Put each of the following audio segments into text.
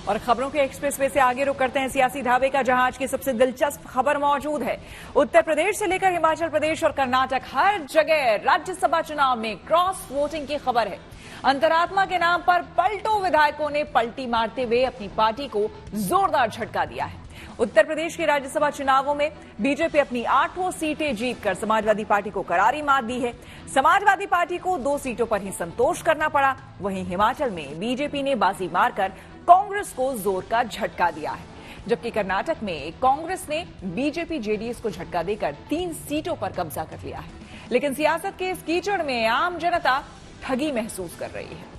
और खबरों के एक्सप्रेसवे से आगे रुक करते हैं सियासी ढाबे का, जहां आज की सबसे दिलचस्प खबर मौजूद है। उत्तर प्रदेश से लेकर हिमाचल प्रदेश और कर्नाटक, हर जगह राज्यसभा चुनाव में क्रॉस वोटिंग की खबर है। अंतरात्मा के नाम पर पलटों विधायकों ने पलटी मारते हुए अपनी पार्टी को जोरदार झटका दिया है। उत्तर प्रदेश के राज्यसभा चुनावों में बीजेपी अपनी 8 सीटें जीतकर समाजवादी पार्टी को करारी मात दी है। समाजवादी पार्टी को 2 सीटों पर ही संतोष करना पड़ा। वहीं हिमाचल में बीजेपी ने बाजी मारकर कांग्रेस को जोर का झटका दिया है, जबकि कर्नाटक में कांग्रेस ने बीजेपी जेडीएस को झटका देकर 3 सीटों पर कब्जा कर लिया है। लेकिन सियासत के इस कीचड़ में आम जनता ठगी महसूस कर रही है।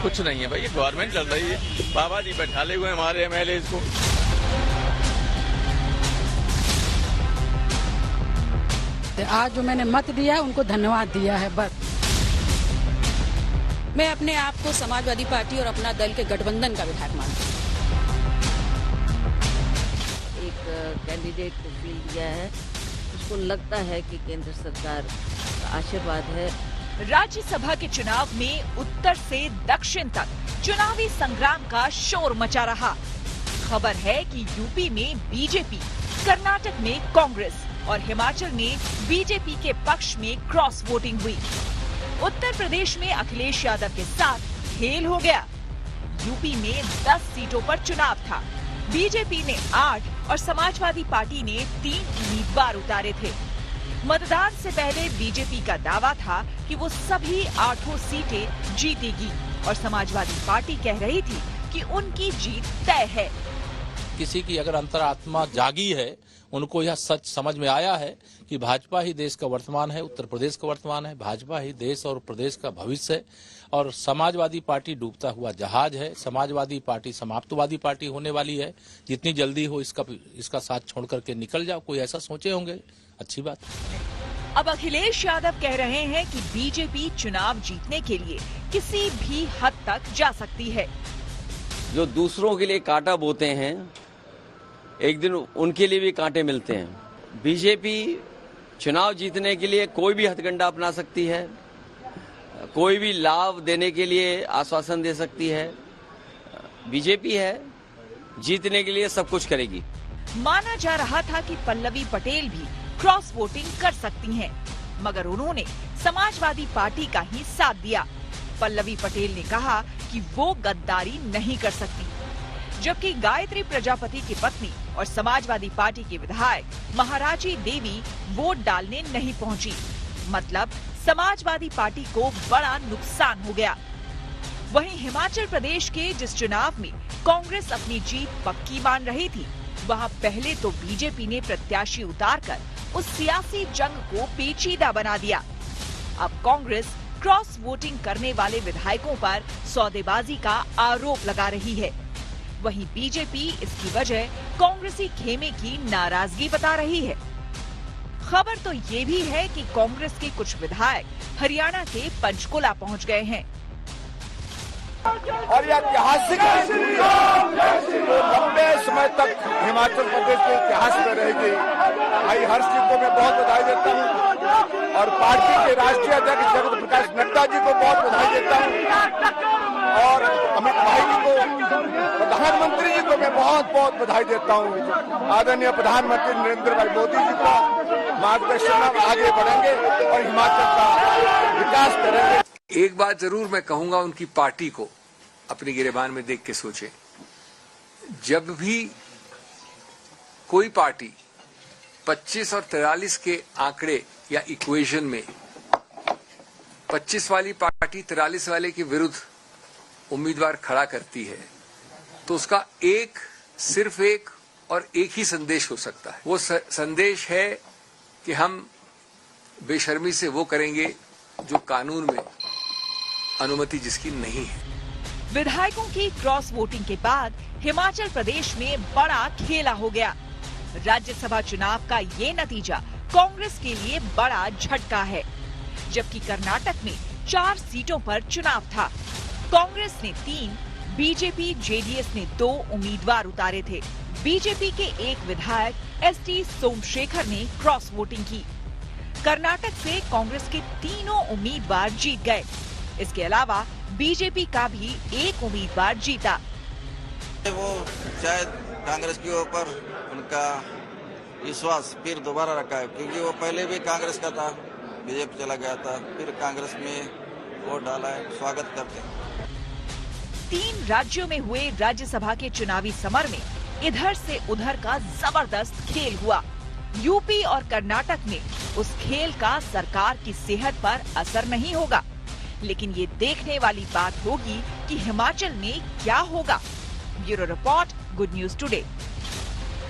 कुछ नहीं है भाई, ये गवर्नमेंट चल रही है। बाबा जी बैठाले हुए हमारे एमएलए को। आज जो मैंने मत दिया है उनको धन्यवाद दिया है। बस मैं अपने आप को समाजवादी पार्टी और अपना दल के गठबंधन का विधायक मानती हूँ। एक कैंडिडेट को फील किया है, उसको लगता है कि केंद्र सरकार का आशीर्वाद है। राज्यसभा के चुनाव में उत्तर से दक्षिण तक चुनावी संग्राम का शोर मचा रहा। खबर है कि यूपी में बीजेपी, कर्नाटक में कांग्रेस और हिमाचल में बीजेपी के पक्ष में क्रॉस वोटिंग हुई। उत्तर प्रदेश में अखिलेश यादव के साथ खेल हो गया। यूपी में 10 सीटों पर चुनाव था। बीजेपी ने 8 और समाजवादी पार्टी ने 3 उम्मीदवार उतारे थे। मतदान से पहले बीजेपी का दावा था कि वो सभी 8 सीटें जीतेगी और समाजवादी पार्टी कह रही थी कि उनकी जीत तय है। किसी की अगर अंतरात्मा जागी है, उनको यह सच समझ में आया है कि भाजपा ही देश का वर्तमान है, उत्तर प्रदेश का वर्तमान है, भाजपा ही देश और प्रदेश का भविष्य है और समाजवादी पार्टी डूबता हुआ जहाज है। समाजवादी पार्टी समाप्तवादी पार्टी होने वाली है। जितनी जल्दी हो इसका साथ छोड़ करके निकल जाओ। कोई ऐसा सोचे होंगे, अच्छी बात। अब अखिलेश यादव कह रहे हैं कि बीजेपी चुनाव जीतने के लिए किसी भी हद तक जा सकती है। जो दूसरों के लिए कांटा बोते हैं, एक दिन उनके लिए भी कांटे मिलते हैं। बीजेपी चुनाव जीतने के लिए कोई भी हथकंडा अपना सकती है, कोई भी लाभ देने के लिए आश्वासन दे सकती है। बीजेपी है, जीतने के लिए सब कुछ करेगी। माना जा रहा था कि पल्लवी पटेल भी क्रॉस वोटिंग कर सकती हैं, मगर उन्होंने समाजवादी पार्टी का ही साथ दिया। पल्लवी पटेल ने कहा कि वो गद्दारी नहीं कर सकती, जबकि गायत्री प्रजापति की पत्नी और समाजवादी पार्टी के विधायक महाराजी देवी वोट डालने नहीं पहुंची। मतलब समाजवादी पार्टी को बड़ा नुकसान हो गया। वहीं हिमाचल प्रदेश के जिस चुनाव में कांग्रेस अपनी जीत पक्की मान रही थी, वहां पहले तो बीजेपी ने प्रत्याशी उतारकर उस सियासी जंग को पेचीदा बना दिया। अब कांग्रेस क्रॉस वोटिंग करने वाले विधायकों पर सौदेबाजी का आरोप लगा रही है। वहीं बीजेपी इसकी वजह कांग्रेसी खेमे की नाराजगी बता रही है। खबर तो ये भी है कि कांग्रेस के कुछ विधायक हरियाणा के पंचकुला पहुंच गए हैं। और यह ऐतिहासिक लंबे समय तक हिमाचल प्रदेश के इतिहास में रहेगी। भाई हर्ष जी को मैं बहुत बधाई देता हूँ और पार्टी के राष्ट्रीय अध्यक्ष जगत प्रकाश नड्डा जी को बहुत बधाई देता हूँ और अमित भाई जी को, प्रधानमंत्री जी को मैं बहुत बहुत बधाई देता हूँ। आदरणीय प्रधानमंत्री नरेंद्र भाई मोदी जी को मार्गदर्शन में आगे बढ़ेंगे और हिमाचल का विकास करेंगे। एक बात जरूर मैं कहूंगा, उनकी पार्टी को अपनी गिरेबान में देख के सोचें। जब भी कोई पार्टी 25 और 43 के आंकड़े या इक्वेशन में 25 वाली पार्टी 43 वाले के विरुद्ध उम्मीदवार खड़ा करती है, तो उसका सिर्फ एक और एक ही संदेश हो सकता है। वो संदेश है कि हम बेशर्मी से वो करेंगे जो कानून में अनुमति जिसकी नहीं है। विधायकों की क्रॉस वोटिंग के बाद हिमाचल प्रदेश में बड़ा खेला हो गया। राज्यसभा चुनाव का ये नतीजा कांग्रेस के लिए बड़ा झटका है, जबकि कर्नाटक में 4 सीटों पर चुनाव था। कांग्रेस ने 3, बीजेपी जेडीएस ने 2 उम्मीदवार उतारे थे। बीजेपी के एक विधायक एसटी सोमशेखर ने क्रॉस वोटिंग की। कर्नाटक से कांग्रेस के तीनों उम्मीदवार जीत गए। इसके अलावा बीजेपी का भी एक उम्मीदवार जीता। वो शायद कांग्रेस के ऊपर उनका विश्वास फिर दोबारा रखा है, क्योंकि वो पहले भी कांग्रेस का था, बीजेपी चला गया था, फिर कांग्रेस में वोट डाला है, स्वागत करते हैं। 3 राज्यों में हुए राज्यसभा के चुनावी समर में इधर से उधर का जबरदस्त खेल हुआ। यूपी और कर्नाटक में उस खेल का सरकार की सेहत पर असर नहीं होगा, लेकिन ये देखने वाली बात होगी कि हिमाचल में क्या होगा। Bureau report, good news today.